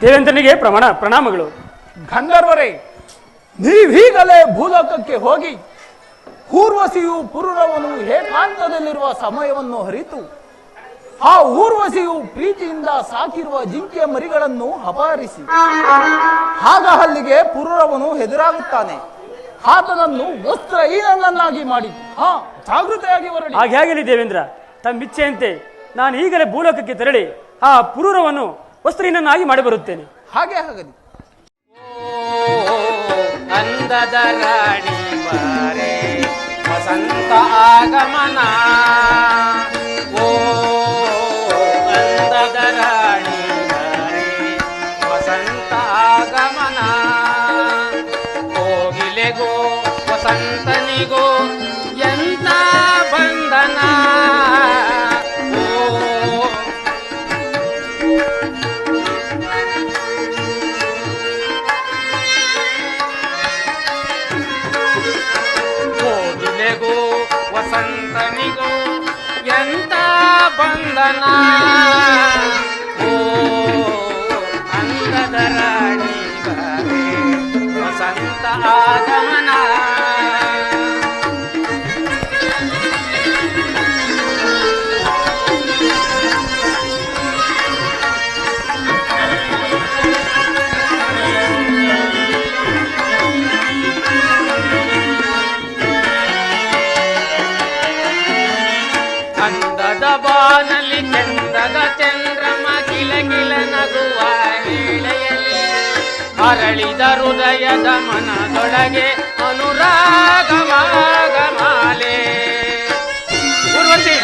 ದೇವೇಂದ್ರನಿಗೆ ಪ್ರಣಾಮಗಳು. ಗಂಧರ್ವರೇ, ನೀವೀಗಲೇ ಭೂಲೋಕಕ್ಕೆ ಹೋಗಿ ಊರ್ವಶಿಯು ಪುರುರವನು ಏಕಾಂತದಲ್ಲಿರುವ ಸಮಯವನ್ನು ಅರಿತು ಆ ಊರ್ವಶಿಯು ಪ್ರೀತಿಯಿಂದ ಸಾಕಿರುವ ಜಿಂಕೆಯ ಮರಿಗಳನ್ನು ಅಪಹರಿಸಿ ಆಗ ಅಲ್ಲಿಗೆ ಪುರುರವನು ಎದುರಾಗುತ್ತಾನೆ. ಆತನನ್ನು ವಸ್ತ್ರಹೀನನ್ನಾಗಿ ಮಾಡಿ ಜಾಗೃತೆಯಾಗಿ ಹೊರಡಿ. ಹಾಗೆ ದೇವೇಂದ್ರ, ತಮ್ಮಿಚ್ಛೆಯಂತೆ ನಾನು ಈಗಲೇ ಭೂಲೋಕಕ್ಕೆ ತೆರಳಿ ಆ ಪುರೂರವನ್ನು ವಸ್ತ್ರಹೀನನ್ನಾಗಿ ಮಾಡಿ ಬರುತ್ತೇನೆ. ಹಾಗೆ ಆಗಲಿ. ಅಂದದ ರಾಣಿ ಬಾರೆ ವಸಂತ ಆಗಮನ, ಓ ಅಂದದ ರಾಣಿ ಬಾರೆ ವಸಂತ ಆಗಮನ, ಕೋಗಿಲೆಗೋ ವಸಂತನಿಗೋ ಎಂತ ಬಂಧನ, ವಸಂತನಿಗೂ ಎಂತ ಬಂಧನ, ಓ ಅಂದದ ರಾಣಿ ಬಾರೆ ವಸಂತ ಆಗಮನ. ಅಂದದ ಬಾನಲ್ಲಿ ಚಂದದ ಚಂದ್ರಮ ಗಿಲಗಿಲ ನಗುವ ವೇಳೆಯಲ್ಲಿ ಅರಳಿದ ಹೃದಯದ ಮನದೊಳಗೆ ಅನುರಾಗವಾಗ ಮಾಲೆ. ಊರ್ವಶಿ,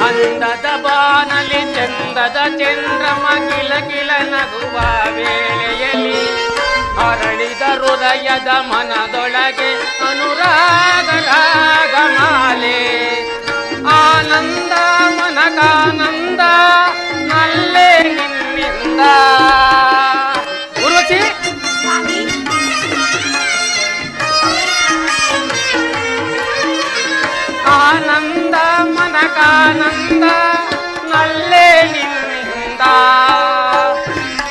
ಅಂದದ ಬಾನಲ್ಲಿ ಚಂದದ ಚಂದ್ರಮ ಗಿಲಗಿಲ ನಗುವ ವೇಳೆಯಲ್ಲಿ ಅರಳಿದ ಹೃದಯದ ಮನದೊಳಗೆ ಅನುರಾಗ ರಾಗಮಾಲೆ. ಆನಂದ ಮನಕಾನಂದ ನಲ್ಲೇ ನಿನ್ನಿಂದ. ಊರ್ವಶಿ, ಆನಂದ ಮನಕಾನಂದ ನಲ್ಲೇ ನಿನ್ನಿಂದ.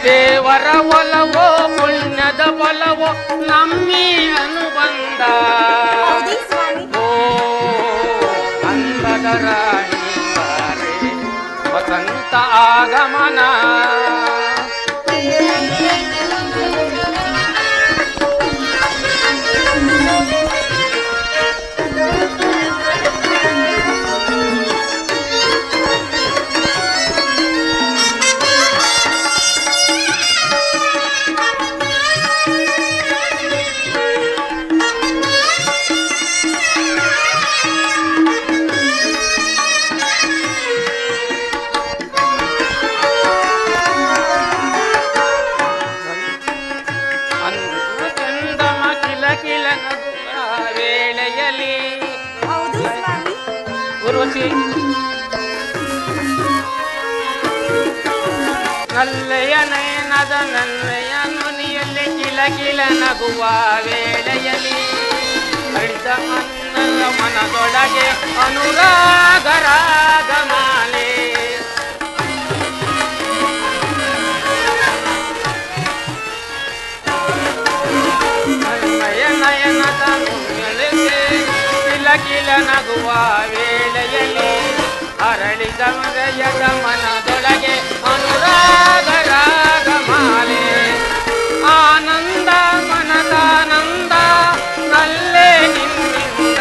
ದೇವರ ಒಲವೋ ಪುಣ್ಯದ ಬಲವೋ ನಮ್ಮಿ ಅನುಬಂಧ, ಓ ಅಂದದ ರಾಣಿ ಬಾರೆ ವಸಂತ ಆಗಮನ. ನಲ್ಲೆಯ ನಯನದ ನಲ್ಲೆಯ ನುನಿಯಲ್ಲಿ ಕಿಲಕಿಲ ನಗುವ ವೇಳೆಯಲ್ಲಿ ಹರಿದ ಅನ್ನದ ಮನದೊಳಗೆ ಅನುರಾಗ ರಾಗಮಾಲೆ. ನಲ್ಲೆಯ ನಯನದ ನುನಿಯಲ್ಲಿ ಕಿಲಕಿಲ ನಗುವ ವೇಳೆಯಲ್ಲಿ ಅರಳಿದ ಹೃದಯದ ಮನದೊಳಗೆ ಅನುರಾಗ ರಾಗಮಾಲೆ. ಆನಂದ ಮನದಾನಂದ ನಲ್ಲೇ ನಿನ್ನಿಂದ.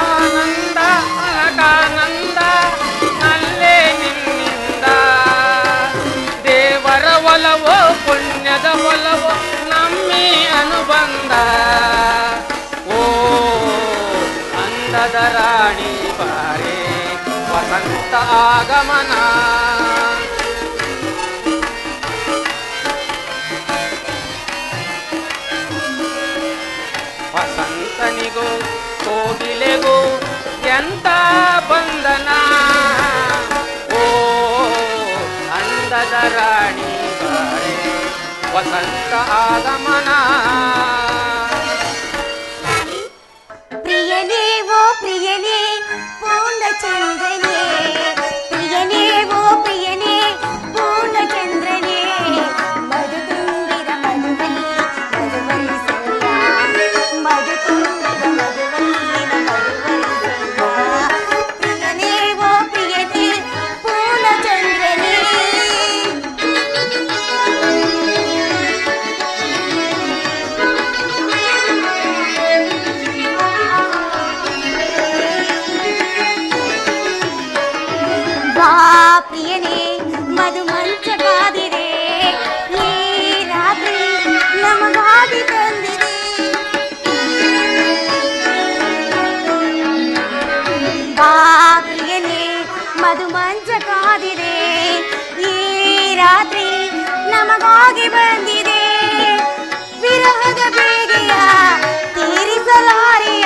ಆನಂದ ಮನದಾನಂದ ನಲ್ಲೇ ನಿನ್ನಿಂದ. ದೇವರ ಒಲವೋ ಪುಣ್ಯದ ಒಲವೋ ನಮ್ಮಿ ಅನುಬಂಧ, ಓ ಅಂದದ ರಾಣಿ ಬಾರೆ ವಸಂತ ಆಗಮನ. ವಸಂತನಿಗೂ ಕೋಗಿಲೆಗೂ ಎಂತ ಬಂಧನ, ಓ ಅಂದದ ರಾಣಿ ಬಾರೆ ವಸಂತ ಆಗಮನ. ಆಗಿ ಬಂದಿದೆ ವಿರಹದ ಬೇಗೆಯ ತೀರಿಸಲಾರೆಯ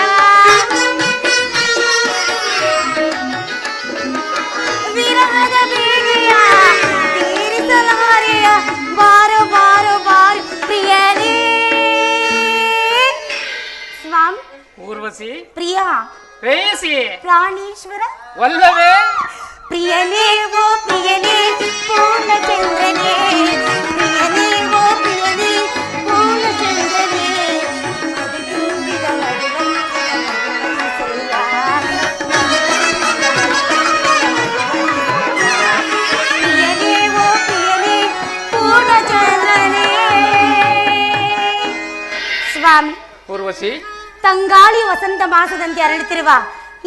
ವಿರಹದ ಬೇಗೆಯ ತೀರಿಸಲಾರೆಯ ಬಾರೋ ಬಾರೋ ಬಾರೋ ಪ್ರಿಯನೇ ಸ್ವಾಮಿ ಊರ್ವಶಿ ಪ್ರಿಯ ಪ್ರೇಯಸಿ ಪ್ರಾಣೇಶ್ವರ ವಲ್ಲವೇ ಪ್ರಿಯನೇ ಓ ಪ್ರಿಯನೇ ಪೂರ್ಣಚಂದ್ರನೇ ಪ್ರಿಯನೇ ಓ ಪ್ರಿಯನೇ ಪೂರ್ಣಚಂದ್ರನೇ ಪ್ರಿಯನೇ ಓ ಪ್ರಿಯನೇ ಪೂರ್ಣಚಂದ್ರನೇ ಸ್ವಾಮಿ ಊರ್ವಶಿ ತಂಗಾಳಿ ವಸಂತ ಮಾಸದಂತೆ ಅರಳುತ್ತಿರುವ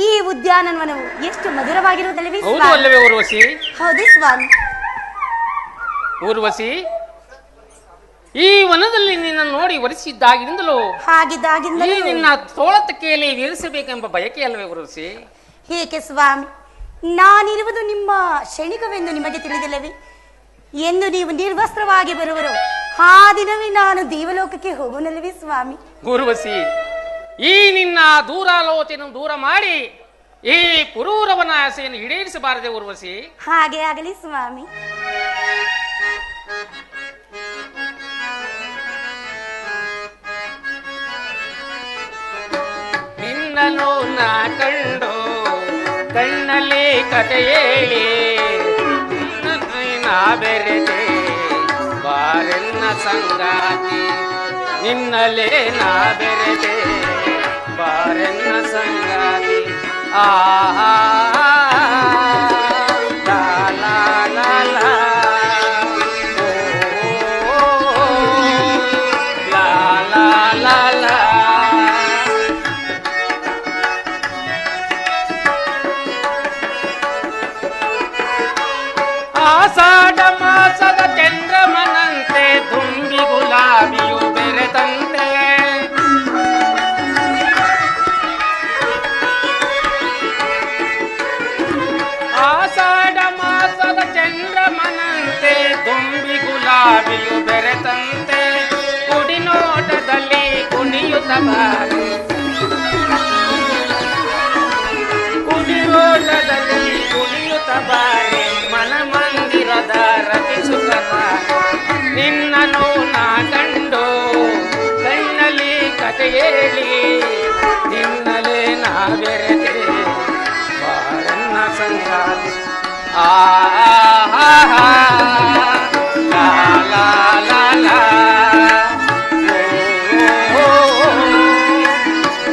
ಈ ಉದ್ಯಾನವನವು ಎಷ್ಟು ಮಧುರವಾಗಿರುವುದಲ್ಲವೇ ಹೌದು ಸ್ವಾಮಿ? ಅಲ್ಲವೇ ಊರ್ವಶಿ ಹೌದು ಸ್ವಾಮಿ. ಊರ್ವಶಿ ಈ ವನದಲ್ಲಿ ನಿನ್ನ ನೋಡಿ ವರಿಸಿದ್ದಾಗಿನಿಂದಲೂ ಹಾಗಿದ್ದಾಗಿಂದಲೂ ಈ ನಿನ್ನ ತೋಳತಕ್ಕೆಯಲ್ಲಿ ವೀರಿಸಬೇಕೆಂಬ ಬಯಕೆ ಅಲ್ಲವೇ ಊರ್ವಶಿ? ಏಕೆ ಸ್ವಾಮಿ, ನಾನಿರುವುದು ನಿಮ್ಮ ಕ್ಷಣಿಕವೆಂದು ನಿಮಗೆ ತಿಳಿದಿಲ್ಲವೇ? ಎಂದು ನೀವು ನಿರ್ವಸ್ತ್ರವಾಗಿ ಬರುವರು ಆ ದಿನವೇ ನಾನು ದೇವಲೋಕಕ್ಕೆ ಹೋಗುನಲ್ಲವೇ ಸ್ವಾಮಿ? ಊರ್ವಶಿ, ಈ ನಿನ್ನ ದೂರಾಲೋಚನೆ ದೂರ ಮಾಡಿ ಈ ಪುರೂರವನ ಆಸೆಯನ್ನು ಈಡೇರಿಸಬಾರದೆ ಊರ್ವಶಿ? ಹಾಗೆ ಆಗಲಿ ಸ್ವಾಮಿ. ನಿನ್ನನು ನಾ ಕಂಡು ಕಣ್ಣಲ್ಲಿ ಕತೆ ಹೇಳಿ ನಾ ಬೆರೆತೆ ಬಾರೆನ್ನ ಸಂಗಾತಿ ನಿನ್ನಲೇ ನಾ ಬೆರೆತೆ ಬಾರೆನ್ನ ಸಂಗಾತಿ ಆಹಾ ಲಾ ಲಾ ಲಾ ಲಾ ಓ ಲಾ ಲಾ ಲಾ ಲಾ ಆಷಾಢ ಮಾಸದ ಚಂದ್ರಮನಂತೆ ತುಂಬಿ ಗುಲಾಬಿಯು ಬೆರೆತಂತೆ ಆಷಾಢ ಮಾಸದ ಚಂದ್ರಮನಂತೆ ತುಂಬಿ ಗುಲಾಬಿಯು ಬೆರೆತಂತೆ ಕುಡಿನೋಟದಲ್ಲಿ ಕುಣಿಯುತ್ತ ಬಾರಿ ಕುಡಿನೋಟದಲ್ಲಿ ಕುಣಿಯುತ್ತ ಬಾರಿ ಮನ ಮಂದಿರದ ರಚಿಸುತ್ತ ನಿನ್ನನು ನಾ ಕಂಡು ಕಣ್ಣಲ್ಲಿ ಕತೆ ಹೇಳಿ ನಿನ್ನಲೇ ನಾ ಬೆರೆತೆ ಬಾರನ್ನ ಸಂಗಾತಿ ಆಹಾ ಲಾ ಲಾ ಲಾ ಲಾ ಓ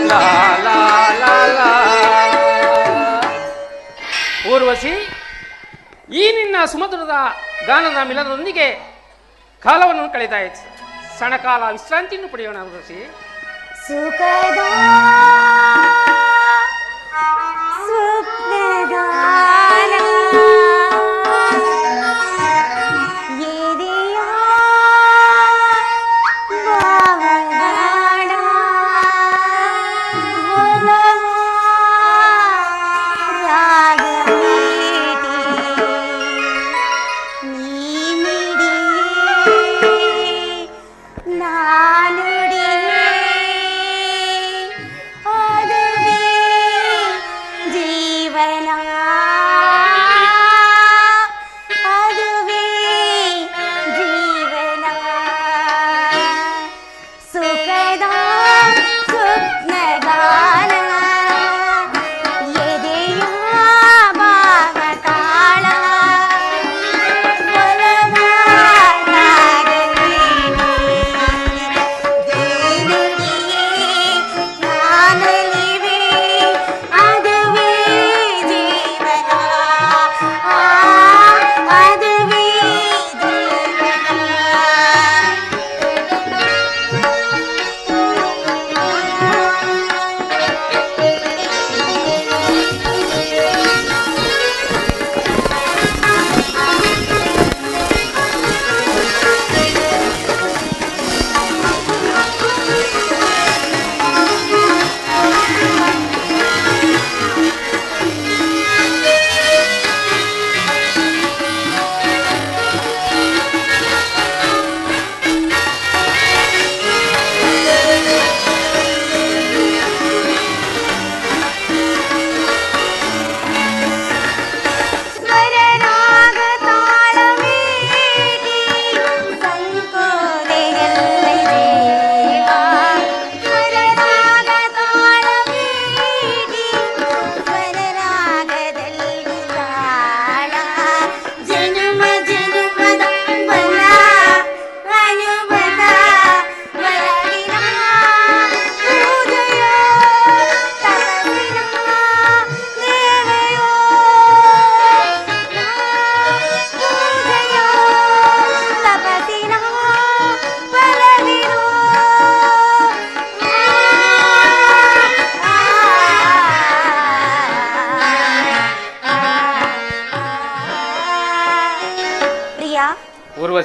ಲಾ ಲಾ ಲಾ ಲಾ ಊರ್ವಶಿ, ಈ ನಿನ್ನ ಸುಮಧುರದ ಗಾನದ ಮಿಲನದೊಂದಿಗೆ ಕಾಲವನ್ನು ಕಳೆದಾಯಿತು. ಸಣಕಾಲ ವಿಶ್ರಾಂತಿಯನ್ನು ಪಡೆಯೋಣ ಊರ್ವಶಿ. ಸುಖದ ಸ್ವಪ್ನಗಾನ ಎದೆಯ ಭಾವಗಾನ ಒಲವ ರಾಗವೀಟಿ ನೀ ನಾನುಡಿಯೇ ಅದುವೇ ಜೀವನ ಅದುವೇ ಜೀವನ ಸುಖದ ಸ್ವಪ್ನಗಾನ ಎದೆಯ ಭಾವತಾಳ ಒಲವ ರಾಗವೀಣೆ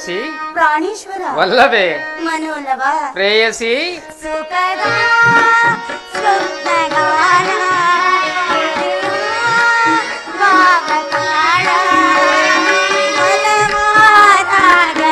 ಊರ್ವಶಿ ಪ್ರಾಣೇಶ್ವರ ವಲ್ಲಭೆ ಮನೋಲವ ಪ್ರೇಯಸಿ ಸುಖದ ಸ್ವಪ್ನಗಾನ ಭಾವತಾಳ ಬಲವಾದಾಗಲೇ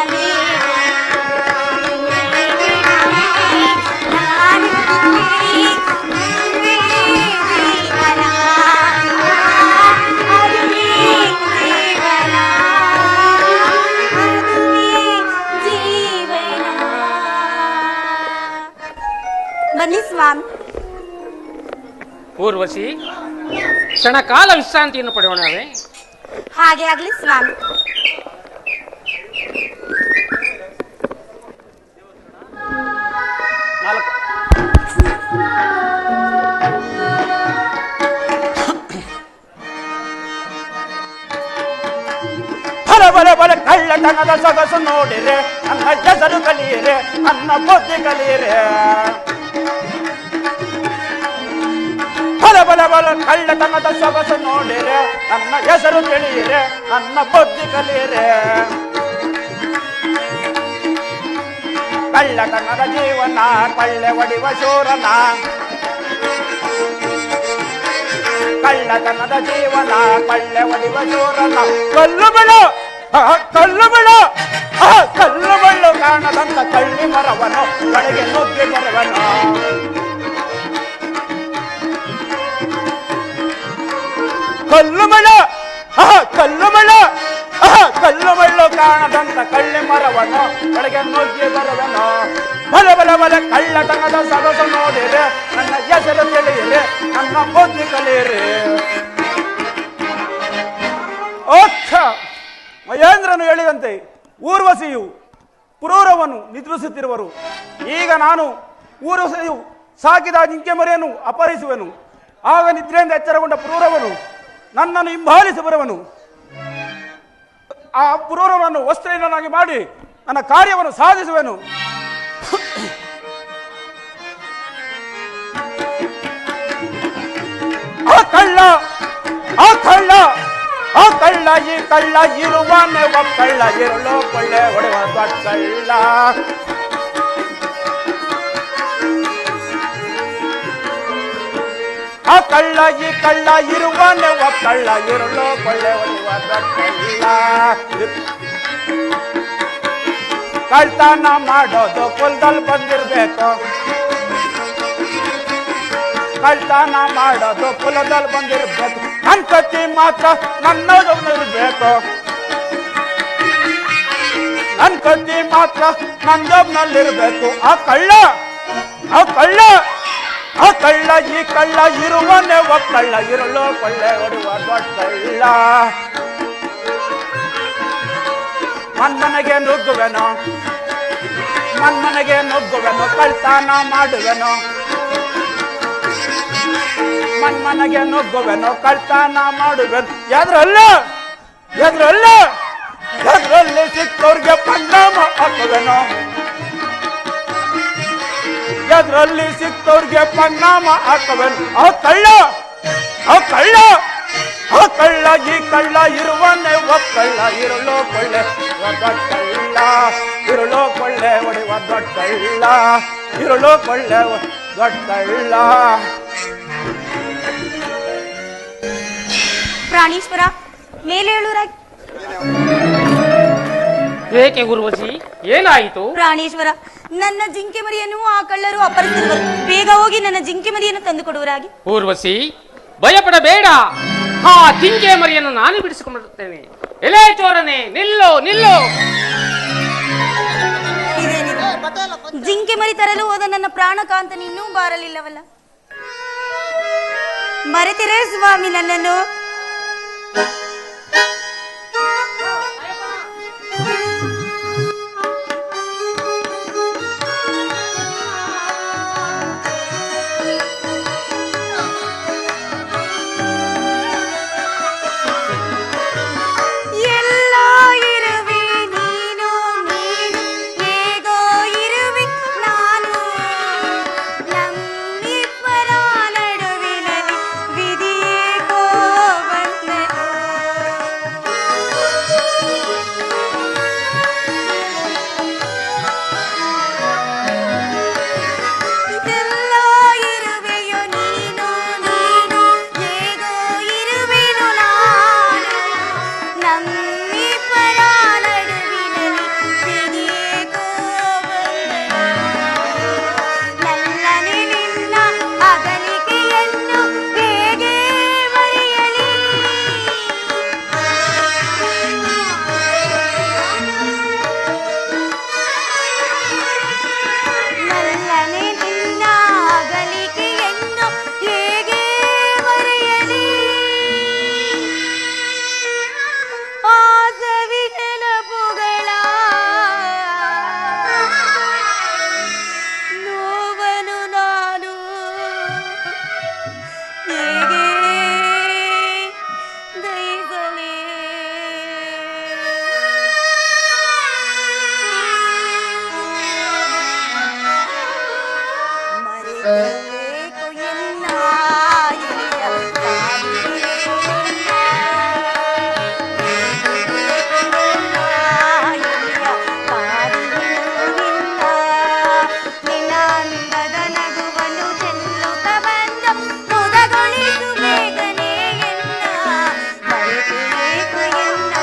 ಬನ್ನಿ ಸ್ವಾಮಿ. ಊರ್ವಶಿ ಕ್ಷಣಕಾಲ ವಿಶ್ರಾಂತಿಯನ್ನು ಪಡೆಯೋಣವೇ? ಹಾಗೆ ಆಗ್ಲಿ ಸ್ವಾಮಿ. ಬಲ ಬಲ ಬಲ ಕಳ್ಳತನದ ಸೊಗಸು ನೋಡಿರೆ ನನ್ನ ಹೆಸರು ಕಲಿಯಿರೆ ನನ್ನ ಬುದ್ಧಿ ಕಲಿಯಿರೆ. ಬಲ ಬಲ ಬಲ ಕಳ್ಳತನದ ಸೊಗಸು ನೋಡಿರೆ ನನ್ನ ಹೆಸರು ತಿಳಿಯಿರೆ ನನ್ನ ಬುದ್ಧಿ ಕಲಿಯಿರೆ. ಕಳ್ಳತನದ ಜೀವನ ಕೊಳ್ಳೆ ಹೊಡಿವ ಶೂರನ, ಕಳ್ಳತನದ ಜೀವನ ಕೊಳ್ಳೆ ಹೊಡಿವ ಶೂರನ. ಕಲ್ಲು ಬಿಡು ಕಲ್ಲು ಬಿಡು ಕಲ್ಲು ಬಳ್ಳು ಕಾಣದಂತ ಕಳ್ಳಿ ಮರವನು ಕಡೆಗೆ ನುಗ್ಗಿ ಬರುವನು. ಕಲ್ಲು ಬಿಡು ಕಲ್ಲು ಬಿಡು ಕಲ್ಲು ಬಳ್ಳು ಕಾಣದಂತ ಕಳ್ಳಿ ಮರವನು ಕಡೆಗೆ ನುಗ್ಗಿ ಬರುವನು. ಬಲ ಬಲ ಬಲ ಕಳ್ಳತನದ ಸೊಗಸು ನೋಡಿರೆ ನನ್ನ ಹೆಸರು ತಿಳಿಯಿರಿ ನನ್ನ ಬುದ್ಧಿ ಕಲಿಯಿರಿ. ಮಹೇಂದ್ರನು ಹೇಳಿದಂತೆ ಊರ್ವಶಿಯು ಪುರೂರವನ್ನು ನಿದ್ರಿಸುತ್ತಿರುವರು. ಈಗ ನಾನು ಊರ್ವಶಿಯು ಸಾಕಿದ ಜಿಂಕೆ ಮರಿಯನ್ನು ಅಪಹರಿಸುವೆನು. ಆಗ ನಿದ್ರೆಯಿಂದ ಎಚ್ಚರಗೊಂಡ ಪುರೂರವನು ನನ್ನನ್ನು ಹಿಂಬಾಲಿಸಿ ಬರುವನು. ಆ ಪುರೂರವನ್ನು ವಸ್ತ್ರಹೀನನಾಗಿ ಮಾಡಿ ನನ್ನ ಕಾರ್ಯವನ್ನು ಸಾಧಿಸುವೆನು. ಆ ಕಳ್ಳ ಈ ಕಳ್ಳ ಇರುವನೆ ಒಕ್ಕಳ್ಳ ಇರಲು ಕೊಳ್ಳೆ ಹೊಡೆವ ದೊಡ್ಡ ಕಳ್ಳ. ಆ ಕಳ್ಳ ಈ ಕಳ್ಳ ಇರುವನೆ ಒಕ್ಕಳ್ಳ ಇರಲು ಕೊಳ್ಳೆ ಹೊಡೆವ ದೊಡ್ಡ ಕಳ್ಳ. ಕಳ್ತನ ಮಾಡೋದು ಕುಲದಲ್ಲಿ ಬಂದಿರ್ಬೇಕು, ಕಳ್ತನ ಮಾಡೋದು ಕುಲದಲ್ಲಿ ಬಂದಿರ್ಬೇಕು. ನನ್ನ ಕತ್ತಿ ಮಾತ್ರ ನನ್ನೊಬ್ಬನಿರ್ಬೇಕು, ನನ್ನ ಕತ್ತಿ ಮಾತ್ರ ನನ್ನೊಬ್ಬನಲ್ಲಿರ್ಬೇಕು. ಆ ಕಳ್ಳ ಈ ಕಳ್ಳ ಇರುವನೆ ಒಕ್ಕಳ್ಳ ಇರಲು ಕೊಳ್ಳೆ ಹೊಡುವ ದೊಡ್ಡ ಕಳ್ಳ. ಮನ್ಮನೆಗೆ ನುಗ್ಗುವೆನು ಕಳ್ತನ ಮಾಡುವೆನು. ಮನ್ಮನೆಗೆ ನುಗ್ಗುವೆನು ಕಳ್ತನ ಮಾಡುವೆನು. ಎದ್ರಲ್ಲಿ ಸಿಕ್ಕವ್ರಿಗೆ ಪರಿಣಾಮ ಹಾಕುವೆನು, ಎದ್ರಲ್ಲಿ ಸಿಕ್ಕವ್ರಿಗೆ ಪರಿಣಾಮ ಹಾಕುವೆನು. ಆ ಕಳ್ಳ ಈ ಕಳ್ಳ ಇರುವನೆ ಒಕ್ಕಳ್ಳ ಇರಲು ಕೊಳ್ಳೆ ದೊಡ್ಡ ಕಳ್ಳ, ಇರಲು ಕೊಳ್ಳೆ ಹೊಡೆವ ದೊಡ್ಡ ಕಳ್ಳ, ಇರಲು ಕೊಳ್ಳೆ ದೊಡ್ಡ ಕಳ್ಳ. ಪ್ರಾಣೇಶ್ವರ ಮೇಲೆ ಹೇಳುವರಾಗಿ. ಏಕೆ ಊರ್ವಶಿ ಏನಾಯಿತು? ಪ್ರಾಣೇಶ್ವರ, ನನ್ನ ಜಿಂಕೆ ಮರಿಯನ್ನು ಆ ಕಳ್ಳರು ಅಪಹರಿಸಿದರು. ಬೇಗ ಹೋಗಿ ನನ್ನ ಜಿಂಕೆ ಮರಿಯನ್ನು ತಂದು ಕೊಡುವರಾಗಿ. ಊರ್ವಶಿ ಭಯಪಡಬೇಡ, ಆ ಜಿಂಕೆ ಮರಿಯನ್ನು ನಾನು ಬಿಡಿಸಿಕೊಂಡಿರುತ್ತೇನೆ. ಎಲೆ ಚೋರನೆ ನಿಲ್ಲು ನಿಲ್ಲು. ಜಿಂಕೆ ಮರಿ ತರಲು ಹೋದ ನನ್ನ ಪ್ರಾಣಕಾಂತನ ಇನ್ನೂ ಬಾರಲಿಲ್ಲವಲ್ಲ. ಮರೆತಿರೇ ಸ್ವಾಮಿ ನನ್ನನ್ನು? ಮರೆಯಬೇಕು ಎನ್ನ ಎಳೆಯ ಕಾದಿರುವೆನು ನಿನ್ನ. ಎಳೆಯ ಕಾದಿರುವೆನು ನಿನ್ನ. ನಿನ್ನ ಅಂದದ ನಗುವನ್ನು ಚೆಲ್ಲುತ್ತ ಬಂದ ಮುದಗೊಳಿಸು ಬೇಗನೆ ಎನ್ನ. ಮರೆಯಬೇಕು ಎನ್ನ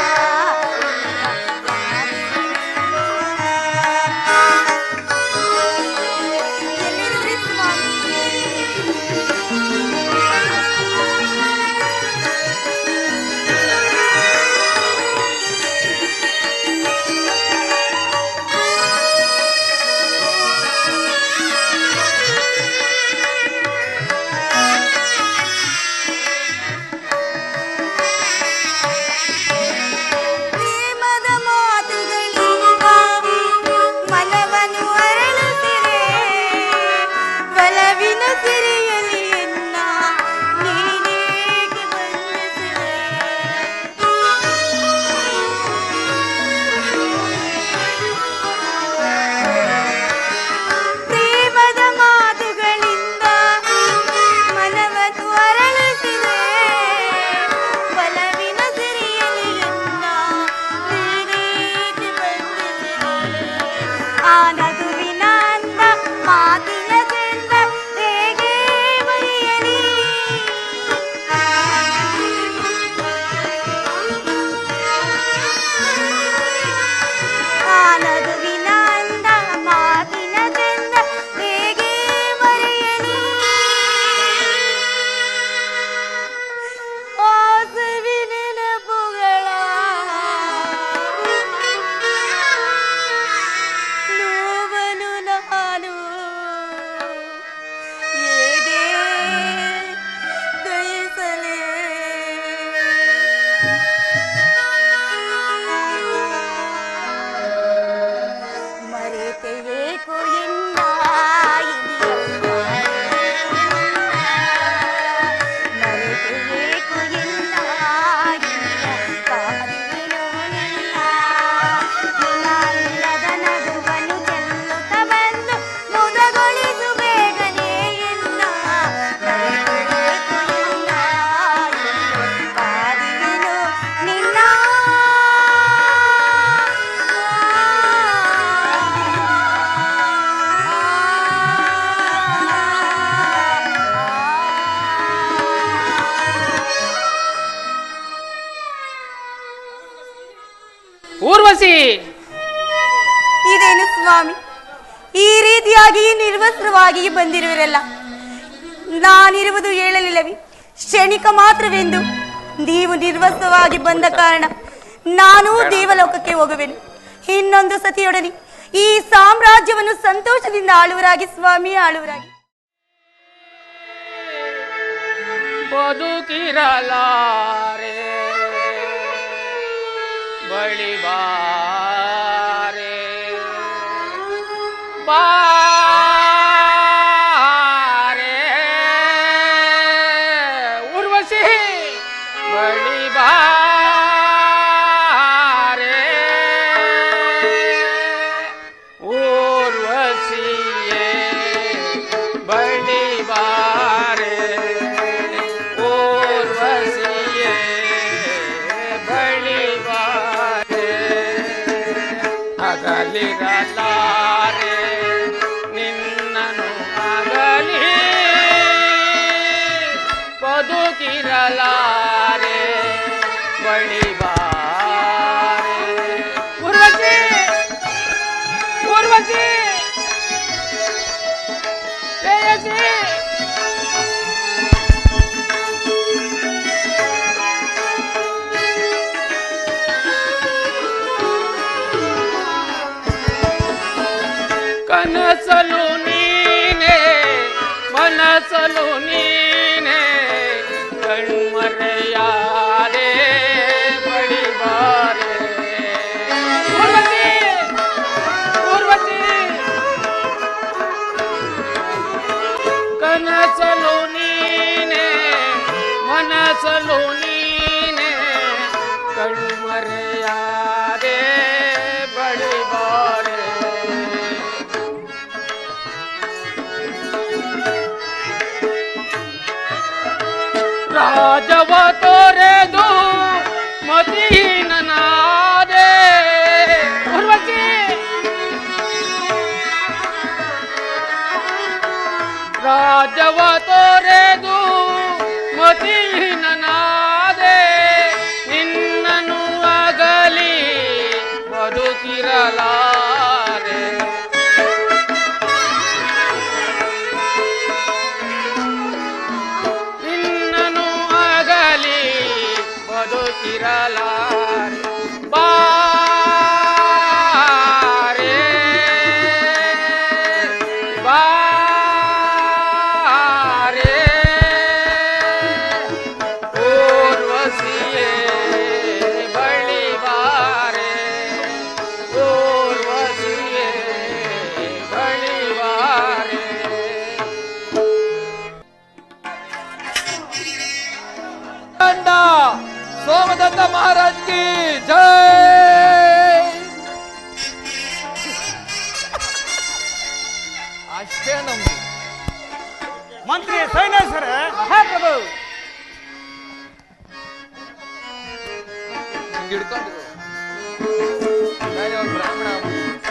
ಎಲ್ಲಿರುವಿರಿ ಸ್ವಾಮಿ? ಪ್ರೇಮದ ಮಾತುಗಳಿಂದ ಮನವನ್ನು ಅರಳುತ್ತಿವೆ. ಒಲವಿನ ಸಿರಿಯಲಿ ಎನ್ನ ನೀನೇಕೆ ಬಂಧಿಸಿದೆ. ಪ್ರೇಮದ ಮಾತುಗಳಿಂದ ಮನವನ್ನು ಅರಳುತ್ತಿದೆ. ಒಲವಿನ ಸಿರಿಯಲಿ ಎನ್ನ ನೀನೇಕೆ ಬಂಧಿಸಿದೆ. ಆ ನಗುವಿನ ಅಂದ ಮಾತಿನ ಚೆಂದ ಹೇಗೆ ಮರೆಯಲಿ. ಆ ನಗುವಿನ ಅಂದ ಮಾತಿನ ಚೆಂದ ಹೇಗೆ ಮರೆಯಲಿ. ಆ ಸವಿ ನೆನಪುಗಳ ನೋವನ್ನು ನಾನು ಹೇಗೆ ಸಹಿಸಲಿ. ಮರೆತೆಯೇಕೋ ಎನ್ನ ಮರೆತೆಯೇಕೋ ಎನ್ನ ಕಾದಿರುವೆನು ನಿನ್ನ. ನಿನ್ನ ಅಂದದ ನಗುವನ್ನು ಚೆಲ್ಲುತ್ತ ಬಂದು ಮುದಗೊಳಿಸು ಬೇಗನೆ ಎನ್ನ. ಮರೆತೆಯೇಕೋ ಎನ್ನ ಕಾದಿರುವೆನು ನಿನ್ನ. ಊರ್ವಶಿ, ಇದೇನು ಸ್ವಾಮಿ, ಈ ರೀತಿಯಾಗಿ ನಿರ್ವಸ್ತ್ರವಾಗಿ ಬಂದಿರುವಿರಲ್ಲ. ನಾನಿರುವುದು ಹೇಳಲಿಲ್ಲವಿ, ಕ್ಷಣಿಕ ಮಾತ್ರವೆಂದು. ನೀವು ನಿರ್ವಸ್ತ್ರವಾಗಿ ಬಂದ ಕಾರಣ ನಾನು ದೇವಲೋಕಕ್ಕೆ ಹೋಗುವೆನು. ಇನ್ನೊಂದು ಸತಿಯೊಡನೆ ಈ ಸಾಮ್ರಾಜ್ಯವನ್ನು ಸಂತೋಷದಿಂದ ಆಳುವರಾಗಿ ಸ್ವಾಮಿ, ಆಳುವರಾಗಿ. ಬದುಕಿರಲಾರೆ ಬಳಿ ಬಾರೆ ಬಾರೆ ಊರ್ವಶಿ ಬಳಿ ಬಾರೆ ಊರ್ವಶಿಯೇ ಬಳಿ ಬಾರೆ ಊರ್ವಶಿಯೇ ಬಳಿ ಬಾರೆ ಅಗಲಿರಲಾರೆ ನಿನ್ನನು ಅಗಲಿ ಬದುಕಿರಲಾರೆ ಬಳಿ ಬಾರೆ ಊರ್ವಶಿ ಊರ್ವಶಿ ಶ್ರೇಯಸಿ ಕನಸಲು ನೀನೆ ಮನಸಲು ನೀನೆ ಕಣ್ಮರೆಯಾರೆ ಬಳಿ ಬಾರೆ ಊರ್ವಶಿ ಊರ್ವಶಿ ಕನಸಲು ನೀನೆ ಮನಸಲು ನೀನೆ ಕಣ್ಮರೆಯಾರೆ ಬಳಿ ಬಾರೆ ರಾಜವ ತೋರೆದು ಮತಿಹೀನನಾದೆ ಊರ್ವಶಿ. ರಾಜವ ತೋರೆದು ಮತಿಹೀನನಾದೆ ನಿನ್ನನು ಅಗಲಿ ಬದುಕಿರಲಾರೆ. ನಿನ್ನನು ಅಗಲಿ ಬದುಕಿರಲಾರೆ. ಬಾರೆ ಬಾರೆ ಊರ್ವಶಿಯೇ ಬಳಿ ಬಾರೆ. ಊರ್ವಶಿಯೇ ಬಳಿ ಬಾರೆ. ತಂಡ ಸೋಮದತ್ತ ಮಹಾರಾಜ್ ಕಿ ಜೈ. ಅಷ್ಟೇ ನಮ್ದು ಮಂತ್ರಿ ಸೈನೇಶ್ವರ ಮಹಾಪ್ರಭು ಹಿಡ್ಕೊಂಡಿರು. ಬ್ರಾಹ್ಮಣ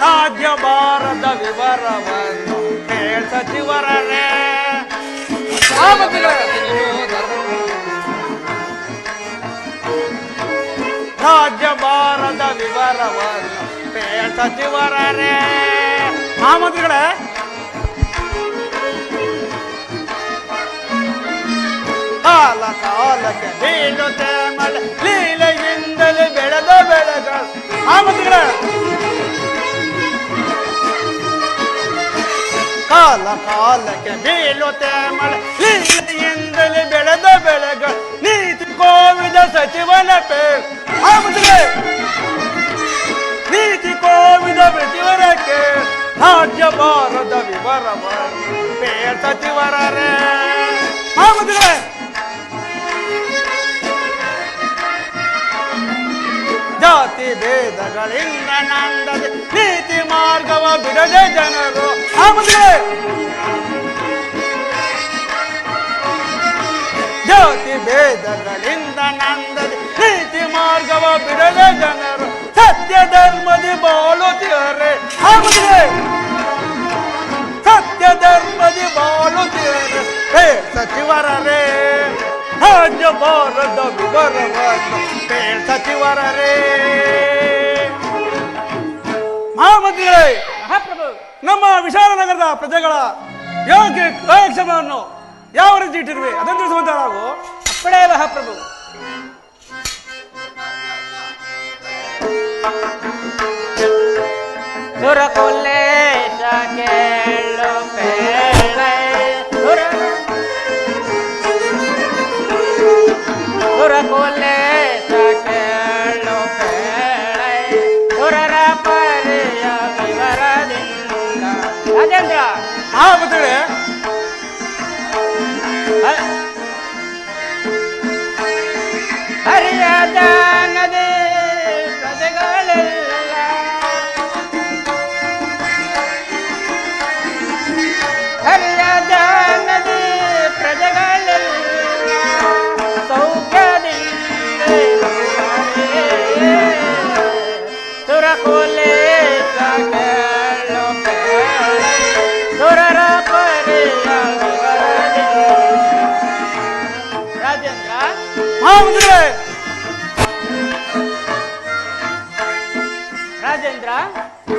ರಾಜ್ಯ ಭಾರದ ವಿವರವನ್ನು ಸಚಿವರೇ. ರಾಜ್ಯ ಭಾರದ ವಿವರವನ್ನು ಸಚಿವರೇ. ಮಹಾಮಂತ್ರಿಗಳೇ, ಕಾಲ ಕಾಲಕ್ಕೆ ಬೀಳುತ್ತೆ ಮಳೆ, ಲೀಲೆಯಿಂದಲೇ ಬೆಳೆದ ಬೆಳೆಗಳು. ಮಹಾಮಂತ್ರಿಗಳೇ, ಕಾಲ ಕಾಲಕ್ಕೆ ಬೀಳುತ್ತೆ ಮಳೆ, ಲೀಲೆಯಿಂದಲೇ ಬೆಳೆದ ಬೆಳೆಗಳು. ನೀತಿ ಕೋವಿದ ಸಚಿವನ ಪೇರು. ಮಹಾಮಂತ್ರಿಗಳೇ, ನೀತಿ ಕೋವಿದ ಸಚಿವರಕ್ಕೆ ರಾಜ್ಯ ಭಾರದ ವಿವರವನ್ನು ಪೇರ್ ಸಚಿವರೇ. ಮಹಾಮಂತ್ರಿಗಳೇ, ಜಾತಿ ಭೇದಗಳಿಂದ ನಂದದೆ ನೀತಿ ಮಾರ್ಗವ ಬಿಡದೆ ಜನರು. ಮಹಾಮಂತ್ರಿಗಳೇ, ಜಾತಿ ಭೇದಗಳಿಂದ ನಂದದೆ ನೀತಿ ಮಾರ್ಗವ ಬಿಡದೆ ಜನರು. ಸತ್ಯ ಧರ್ಮದಿ ಬಾಳುತ್ತಿರರೆ. ಮಹಾಮಂತ್ರಿಗಳೇ, ಸತ್ಯ ಧರ್ಮದಿ ಬಾಳುತ್ತಿರರೆ ಪೇರ್ ಸಚಿವರೇ. ರಾಜ್ಯ ಭಾರದ ವಿವರವನ್ನು ಪೇರ್ ಸಚಿವರೇ. ಮಹಾಮಂತ್ರಿಗಳೇ, ಮಹಾಪ್ರಭು ನಮ್ಮ ವಿಶಾಲನಗರದ ಪ್ರಜೆಗಳ ಯೋಗಕ್ಷೇಮವನ್ನು ಯಾವ ರೀತಿ ಇಟ್ಟಿರುವೆ ಅದನ್ನು ತಿಳಿಸುವಂತ ನಾವು. ಅಪ್ಪಳೇ ಮಹಾಪ್ರಭು. ಸುರಕೊಲ್ಲೆ ಕೇಳು ಪೇಳೆ ಸುರಕೊಲ್ಲೆ ಕೇಳು ಪೇಳೆ ಸುರರ ಪರಿಯ ವಿವರದಿಂದ. ರಾಜೇಂದ್ರ ಮಹಾಮಂತ್ರಿಗಳೇ, ಹರಿಯದ ನದಿ ಪ್ರಜೆಗಳೆಲ್ಲ ಹರಿಯದ ನದಿ ಪ್ರಜೆಗಳೆಲ್ಲ ಸೌಖ್ಯದಿಂದ ಸುರಕೊಲೆ ಕೇಳು ಪೇಳೆ ಸುರರ ಪರಿಯ ವಿವರದಿಂದ. ರಾಜೇಂದ್ರ ಮಹಾಮಂತ್ರಿಗಳೇ, ರಾಜೇಂದ್ರ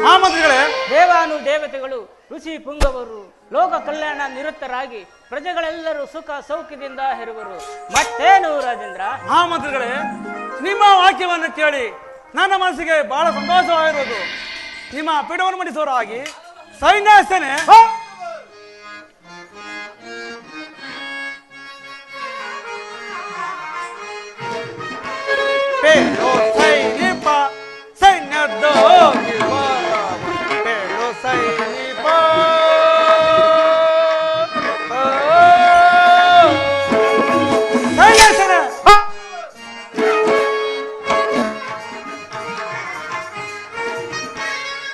ಮಹಾಮಂತ್ರಿಗಳೇ, ದೇವಾನು ದೇವತೆಗಳು ಋಷಿ ಪುಂಗವರು ಲೋಕ ಕಲ್ಯಾಣ ನಿರತರಾಗಿ ಪ್ರಜೆಗಳೆಲ್ಲರೂ ಸುಖ ಸೌಖ್ಯದಿಂದ ಇರುವರು. ಮತ್ತೇನು ರಾಜೇಂದ್ರ? ಮಹಾಮಂತ್ರಿಗಳೇ, ನಿಮ್ಮ ವಾಕ್ಯವನ್ನು ಕೇಳಿ ನನ್ನ ಮನಸ್ಸಿಗೆ ಬಹಳ ಸಂತೋಷವಾಗಿರುವುದು. ನಿಮ್ಮ ಪೀಠವನ್ನು ಮಂಡಿಸುವವರಾಗಿ ಸೈನ್ಯಾಸನೆ ಪೇಳು ಸೈನಿಪ ಸೈನ್ಯದ ಪೇಳು ಸೈನಿಪ ಸೈನ್ಯಾಸನೆ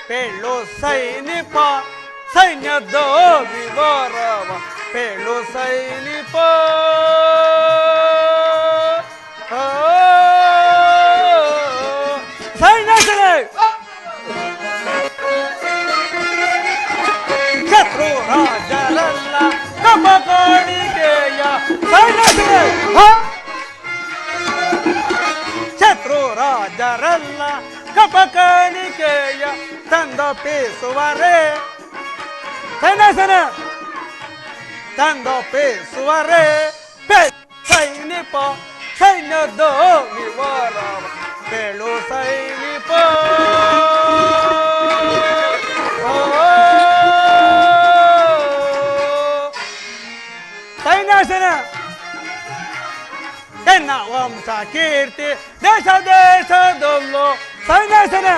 ಪೇಳು ಸೈನಿಪ ಸೈನ್ಯದ ವಿವರವ ಪೇಳು ಸೈನಿಪ ರಾಜರಲ್ಲ ನಮ್ಮ ಕಾಣಿಕೆಯ ಶತ್ರು ರಾಜರಲ್ಲ ಕಪ ಕಾಣಿಕೆಯ ತಂದೊಪ್ಪಿಸುವರೇ ತಂದೊಪ್ಪಿಸುವರೇ ಸೈನಿಕ ಸೈನ್ಯದ ವಿವರ ಬೇಳು ಸೈನಿಕ ಸೈನ್ಯಾಸನ ಎನ್ನ ವಂಶ ಕೀರ್ತಿ ದೇಶ ದೇಶದಲ್ಲೂ ಸೈನ್ಯಾಸನ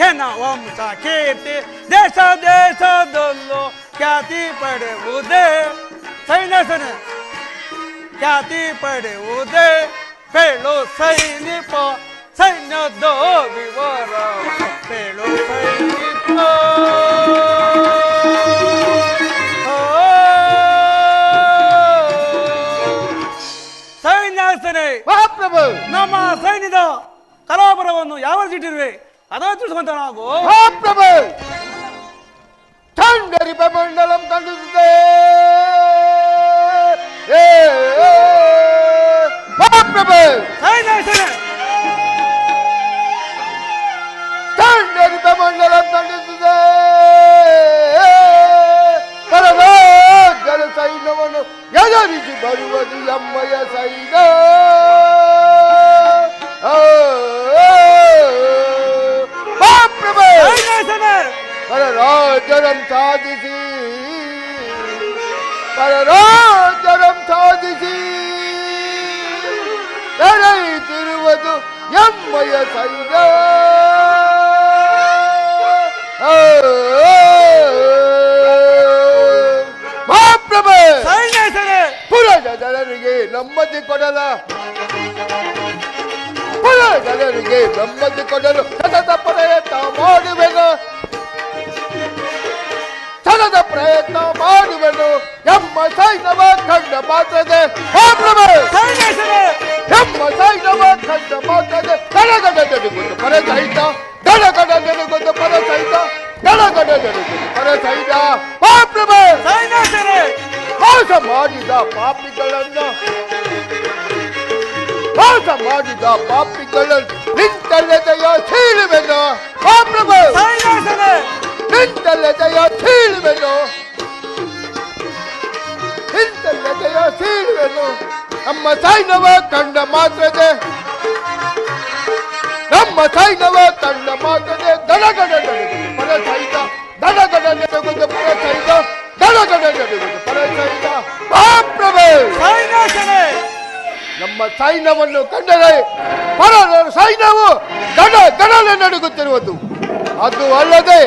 ಎನ್ನ ವಂಶ ಕೀರ್ತಿ ದೇಶ ದೇಶದಲ್ಲೂ ಖ್ಯಾತಿ ಪಡೆಯುವುದೇ ಸೈನ್ಯಾಸನ ಖ್ಯಾತಿ ಪಡೆಯುವುದೇ ಬೇಳು ಸೈನಿಕ ಸೈನ್ಯದ ವಿವರ ಬೇಳು ಸೈನಿಕ ಮಹಾಪ್ರಭು ನಮ್ಮ ಸೈನ್ಯದ ಕಲಾಪುರವನ್ನು ಯಾವ ಇಟ್ಟಿರುವೆ ಅದನ್ನು ತಿಳಿಸುವಂತ ನಾವು ಮಹಾಪ್ರಭು ಚಂಡರಿಪ ಮಂಡಲಂ ಕಂಡಿದೆ ಮಹಾಪ್ರಭು ಚಂಡರಿಪ ಮಂಡಲಂ ಕಂಡಿದೆ ಜನ ಸೈನ್ಯವನ್ನು ಎದುರಿಸಿ ಬರುವುದು ಎಮ್ಮಯ ಸೈನ್ಯ ಪರರಾಜರಂ ಸಾಧಿಸಿ ನಡೆಯುತ್ತಿರುವುದು ಎಮ್ಮಯ ಸೈನ್ಯ ಮಹಾಪ್ರಭು ಪುರದ ಜನರಿಗೆ ನೆಮ್ಮದಿ ಕೊಡಲ ಜನರಿಗೆ ನೆಮ್ಮದಿ ಕೊಡಲು ಸತತ ಪ್ರಯತ್ನ ಮಾಡುವೆನು ಎಮ್ಮ ಸೈನ್ಯವ ಕಂಡ ಮಾತ್ರದೆ ಎಮ್ಮ ಸೈನ್ಯವ ಕಂಡ ಮಾತ್ರದೆ ದಡಗಡ ನೆಡುವುದು ಪರ ಸಹಿತ ದಡಗಡ ನೆಡುವುದು ಪರ ಸಹಿತ ದಡಗಡ ನೆಡುವುದು ಪರ ಸಹಿತ ಮಹಾಪ್ರಭು ಮೋಸ ಮಾಡಿದ ಪಾಪಿಗಳನ್ನು ನಿಂತಲ್ಲದೆಯ ಸೀಳುವೆನು ಮಹಾಪ್ರಭು ನಿಂತಲ್ಲದೆಯ ಸೀಳುವೆನು ನಮ್ಮ ಸೈನ್ಯವ ಕಂಡ ಮಾತ್ರದೆ ದಡಗಡ ನಡೆಯುವುದು ಪರ ಸಹಿತ ದಡಗಡ ನಡೆಯುವುದು ಪರ ಸಹಿತ ದಡಗಡ ನಡೆಯುವುದು ಪರ ಸಹಿತ ಮಹಾಪ್ರಭು ನಮ್ಮ ಸೈನ್ಯವನ್ನು ಕಂಡರೆ ಪರರ ಸೈನ್ಯವು ಗಡಲೆ ನಡುಗುತ್ತಿರುವುದು ಅದು ಅಲ್ಲದೆ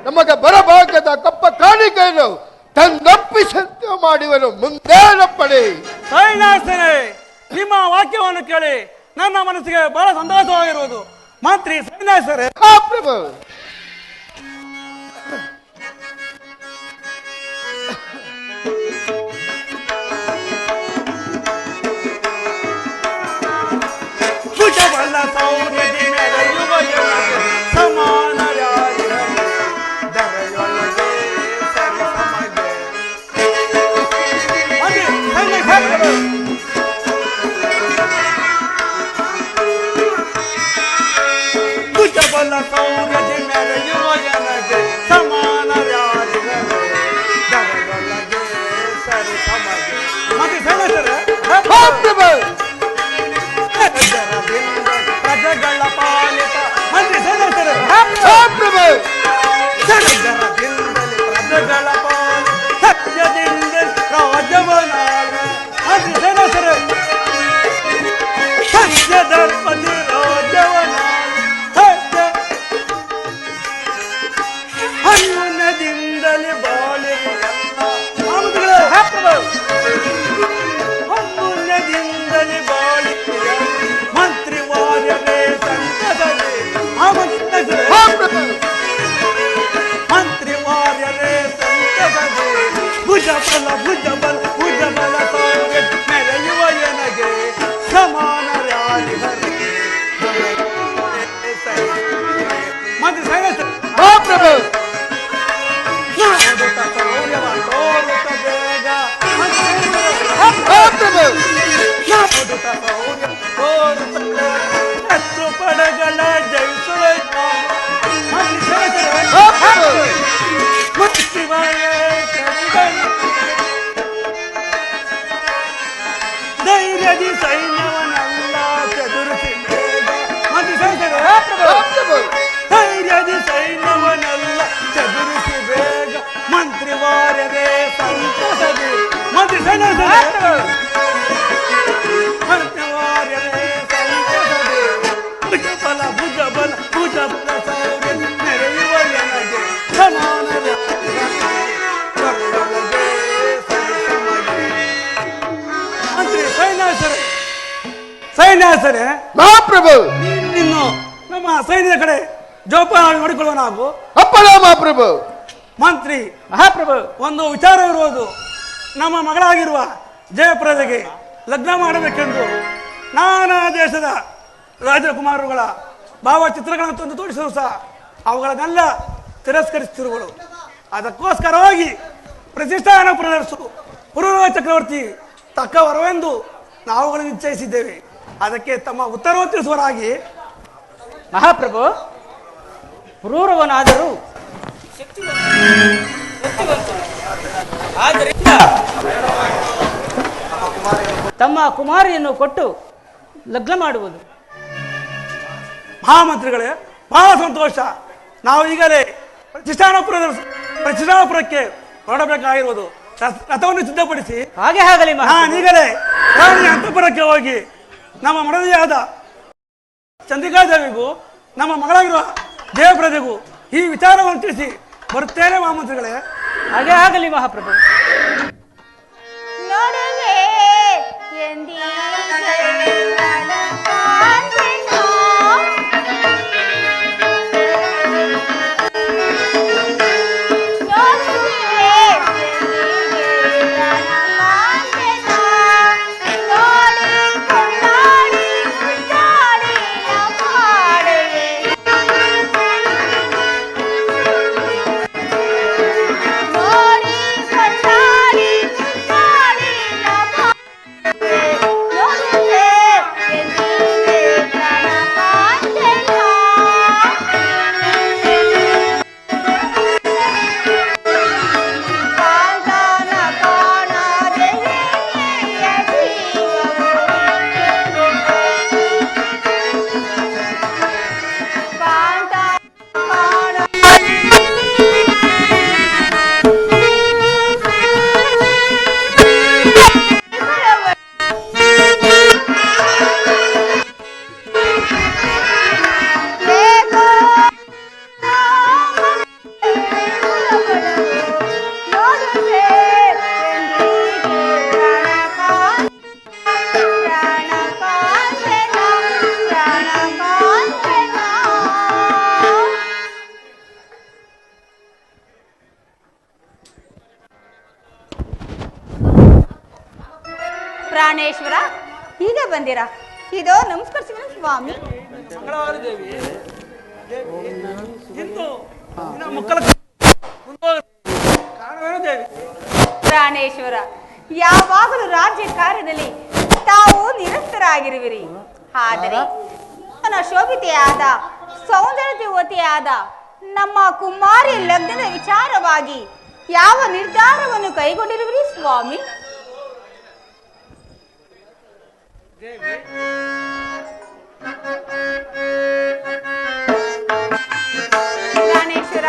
ನಮಗೆ ಬರಭಾಗದ ಕಪ್ಪ ಕಾಣಿಕೆಯನ್ನು ತನ್ನಪ್ಪಿಸಂತೆ ಮಾಡುವನು ಮುಂದೇನ ಪಡೆ ಸೈನ್ಯಾಸನೆ ನಿಮ್ಮ ವಾಕ್ಯವನ್ನು ಕೇಳಿ ನನ್ನ ಮನಸ್ಸಿಗೆ ಬಹಳ ಸಂತೋಷವಾಗಿರುವುದು ಮಂತ್ರಿ ಸೈನ್ಯಾಸರೇ ಪ್ರಭು ಸೌರ್ಯದಿಂದ ಅದ್ಭುತ ಶೌರ್ಯ ತೋರುತ್ತದೆ. ಶತ್ರು ಪಡೆಗಳ ಜಯಿಸುವೆ ಧೈರ್ಯದಿ ಸೈನ್ಯವನ್ನೆಲ್ಲ ಚದುರಿಸಿ ಬೇಗ ಧೈರ್ಯದಿ ಸೈನ್ಯವನ್ನೆಲ್ಲ ಚದುರಿಸಿ ಬೇಗ ಮಂತ್ರಿ ವಾರ್ಯರೇ ಸಂತಸದಿ ಮಂತ್ರಿ ಮಂತ್ರಿ ವಾರ್ಯರೇ ಸಂತಸದಿ ಭುಜ ಬಲ ಸೌರ್ಯ ನೆರೆಯುವ ನನಗೆ ಸಮಾನದ ಮಂತ್ರಿ ಸೈನ್ಯಾಸರೇ ಮಹಾಪ್ರಭು ಇನ್ನು ನಮ್ಮ ಸೈನ್ಯದ ಕಡೆ ಜೋಪಾನ ನೋಡಿಕೊಳ್ಳುವ ನಾವು ಅಪ್ಪಣ ಮಹಾಪ್ರಭು. ಮಂತ್ರಿ ಮಹಾಪ್ರಭು, ಒಂದು ವಿಚಾರ ಇರುವುದು. ನಮ್ಮ ಮಗಳಾಗಿರುವ ಜಯಪ್ರದೆಗೆ ಲಗ್ನ ಮಾಡಬೇಕೆಂದು ನಾನಾ ದೇಶದ ರಾಜಕುಮಾರರುಗಳ ಭಾವಚಿತ್ರಗಳನ್ನು ತಂದು ತೋರಿಸಿದ್ರು ಸಹ ಅವುಗಳನ್ನೆಲ್ಲ ತಿರಸ್ಕರಿಸುತ್ತಿರುವಳು. ಅದಕ್ಕೋಸ್ಕರವಾಗಿ ಪ್ರತಿಷ್ಠಾನ ಪ್ರದರ್ಶಿಸು ಪುರೂರವ ಚಕ್ರವರ್ತಿ ತಕ್ಕ ವರವೆಂದು ನಾವುಗಳನ್ನು ನಿಶ್ಚಯಿಸಿದ್ದೇವೆ. ಅದಕ್ಕೆ ತಮ್ಮ ಉತ್ತರವು ತಿಳಿಸುವರಾಗಿ. ಮಹಾಪ್ರಭು, ಕ್ರೂರವನಾದರೂ ಆದ್ದರಿಂದ ತಮ್ಮ ಕುಮಾರಿಯನ್ನು ಕೊಟ್ಟು ಲಗ್ನ ಮಾಡುವುದು. ಮಹಾಮಂತ್ರಿಗಳೇ, ಬಹಳ ಸಂತೋಷ. ನಾವು ಈಗಲೇ ಪ್ರತಿಷ್ಠಾನಪುರಕ್ಕೆ ಹೊರಡಬೇಕಾಗಿರುವುದು. ರಥವನ್ನು ಸಿದ್ಧಪಡಿಸಿ ಹಾಗೆ ಆಗಲಿ. ನಾನೀಗಲೇ ರಾಣಿ ಅಂತಃಪುರಕ್ಕೆ ಹೋಗಿ ನಮ್ಮ ಮಡದಿಯಾದ ಚಂದ್ರಿಕಾದೇವಿಗೂ ನಮ್ಮ ಮಗಳಾಗಿರುವ ಜಯಪ್ರದೆಗೂ ಈ ವಿಚಾರವನ್ನು ತಿಳಿಸಿ ಬರುತ್ತೇನೆ ಮಹಾಮಂತ್ರಿಗಳೇ. ಹಾಗೆ ಆಗಲಿ ಮಹಾಪ್ರಭು. ಪ್ರಾಣೇಶ್ವರ, ಹೀಗೆ ಬಂದಿರಾ? ಇದೋ ನಮಸ್ಕರಿಸಿದ ಸ್ವಾಮಿ. ಪ್ರಾಣೇಶ್ವರ, ಯಾವಾಗಲೂ ರಾಜ್ಯ ಕಾರ್ಯದಲ್ಲಿ ತಾವು ನಿರತರಾಗಿರುವಿರಿ. ಆದರೆ ಶೋಭಿತೆಯಾದ ಸೌಂದರ್ಯವತಿಯಾದ ನಮ್ಮ ಕುಮಾರಿ ಲಗ್ನದ ವಿಚಾರವಾಗಿ ಯಾವ ನಿರ್ಧಾರವನ್ನು ಕೈಗೊಂಡಿರುವಿರಿ ಸ್ವಾಮಿ? ಪ್ರಾಣೇಶ್ವರ,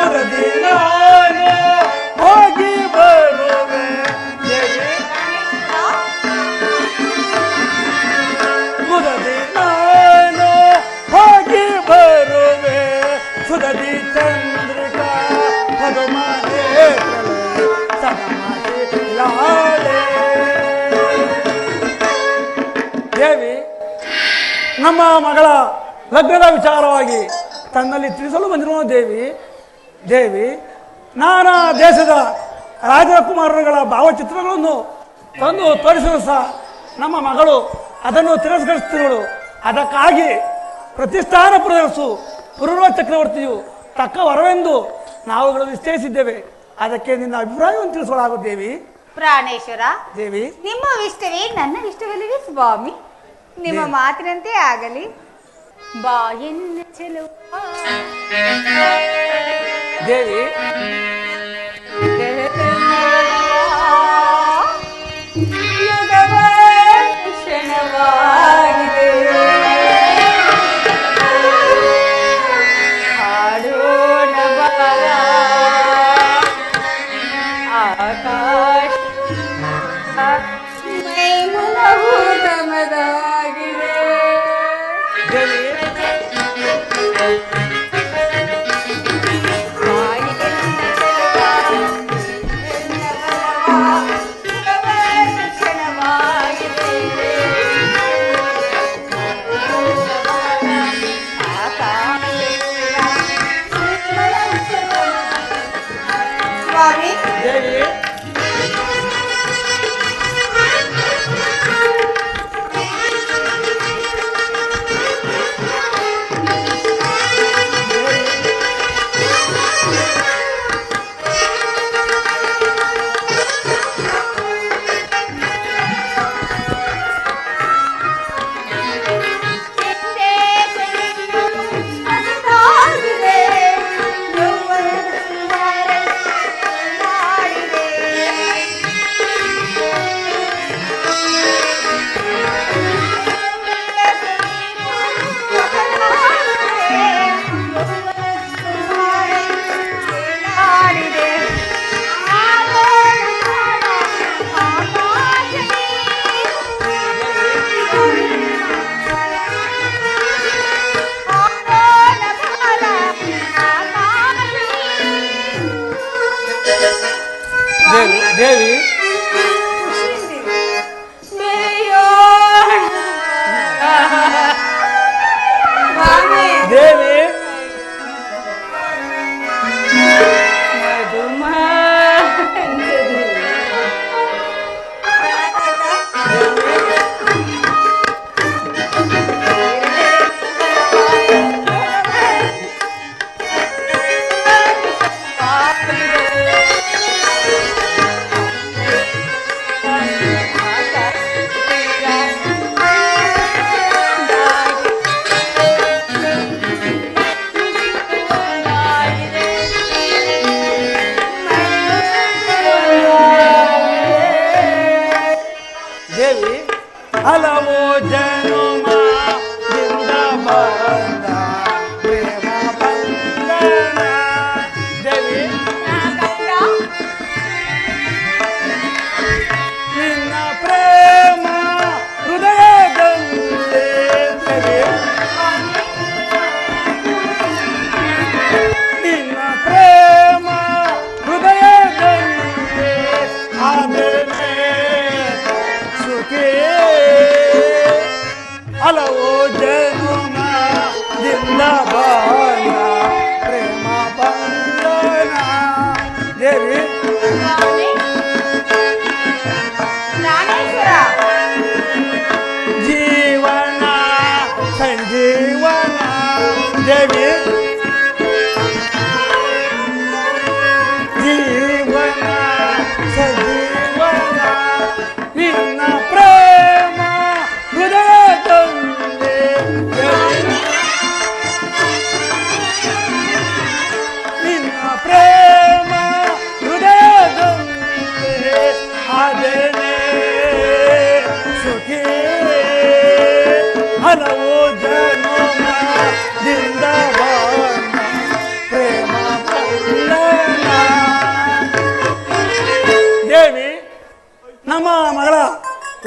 ಮುದದಿ ನಾನು ಹೋಗಿ ಬರುವೆ ದೇವಿ ಮುದದಿ ನಾನು ಹೋಗಿ ಬರುವೆ ಸುದದಿ ಚಂದ್ರಿಕಾ ಪದುಮನೆ ಲಾಳೆ ದೇವಿ ನಮ್ಮ ಮಗಳ ಲಗ್ನದ ವಿಚಾರವಾಗಿ ತನ್ನಲ್ಲಿ ತಿಳಿಸಲು ಬಂದಿರುವ ದೇವಿ ನಾನಾ ದೇಶದ ರಾಜಕುಮಾರರುಗಳ ಭಾವಚಿತ್ರಗಳನ್ನು ತಂದು ತೋರಿಸಲು ಸಹ ನಮ್ಮ ಮಗಳು ಅದನ್ನು ತಿರಸ್ಕರಿಸುತ್ತಿರುವಳು. ಅದಕ್ಕಾಗಿ ಪ್ರತಿಷ್ಠಾನ ಪ್ರದರ್ಶಿಸು ಪುರೂರ ಚಕ್ರವರ್ತಿಯು ತಕ್ಕ ವರವೆಂದು ನಾವುಗಳು ನಿಶ್ಚಯಿಸಿದ್ದೇವೆ. ಅದಕ್ಕೆ ನಿನ್ನ ಅಭಿಪ್ರಾಯವನ್ನು ತಿಳಿಸಲಾಗುತ್ತೇವೆ. ಪ್ರಾಣೇಶ್ವರ ದೇವಿ ನಿಮ್ಮ ಇಷ್ಟವೇ ನನ್ನ ಇಷ್ಟವಲ್ಲವೇ ಸ್ವಾಮಿ? ನಿಮ್ಮ ಮಾತಿನಂತೆ ಆಗಲಿ. ಬಾಯನ್ನ ಚೆಲುವ ದೇವಿ ಕ್ಷಣವಾಗಿದೆ ಹಾಡೋಣ ಬಾರ ಆಕಾಶ ಮೈ ಮನಭೂತಮದಾಗಿದೆ. ದೇವಿ ದೇವಿ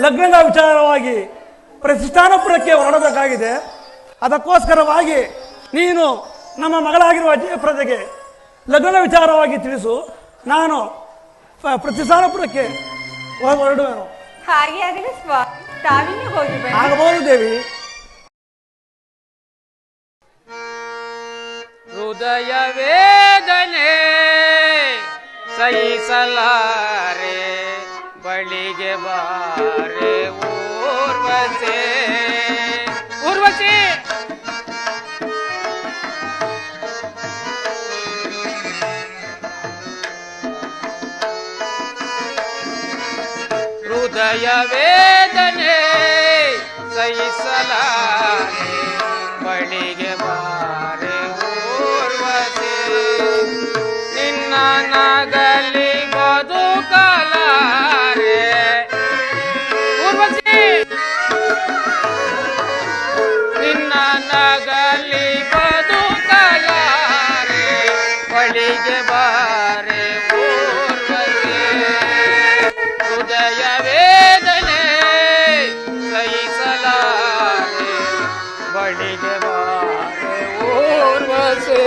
ಲಗ್ನದ ವಿಚಾರವಾಗಿ ಪ್ರತಿಷ್ಠಾನಪುರಕ್ಕೆ ಹೊರಡಬೇಕಾಗಿದೆ. ಅದಕ್ಕೋಸ್ಕರವಾಗಿ ನೀನು ನಮ್ಮ ಮಗಳಾಗಿರುವ ಜಯಪ್ರದೆಗೆ ಲಗ್ನದ ವಿಚಾರವಾಗಿ ತಿಳಿಸು. ನಾನು ಪ್ರತಿಷ್ಠಾನಪುರಕ್ಕೆ ಹೊರಡುವೆನು. ಹಾಗೆ ಆಗಲಿ ಸ್ವಾಮಿ, ತಾವಿನ್ನೂ ಹೋಗಿ ಬನ್ನಿ. ಆಗಬಹುದು ದೇವಿ. ಹೃದಯ ವೇದನೆ ಸಹಿಸಲಾರೆ ಬಳಿಗೆ ಬಾರೆ ಊರ್ವಶಿ ಊರ್ವಶಿ ಹೃದಯ ವೇದನೆ ಸಹಿಸಲಾರೆ ಬಳಿಗೆ ಬಾರೆ ಊರ್ವಶಿ ನಿನ್ನ ನಗಲಿ ಬದುಕಲಾರೆ ಊರ್ವಶಿ ನಿನ್ನ ನಗಲಿ ಬದುಕಲಾರೆ ಬಳಿಗೆ ಬಾರೆ ಊರ್ವಶಿ ಹೃದಯ ವೇದನೆ ಸಹಿಸಲಾರೆ ಬಳಿಗೆ ಬಾರೆ ಊರ್ವಶಿ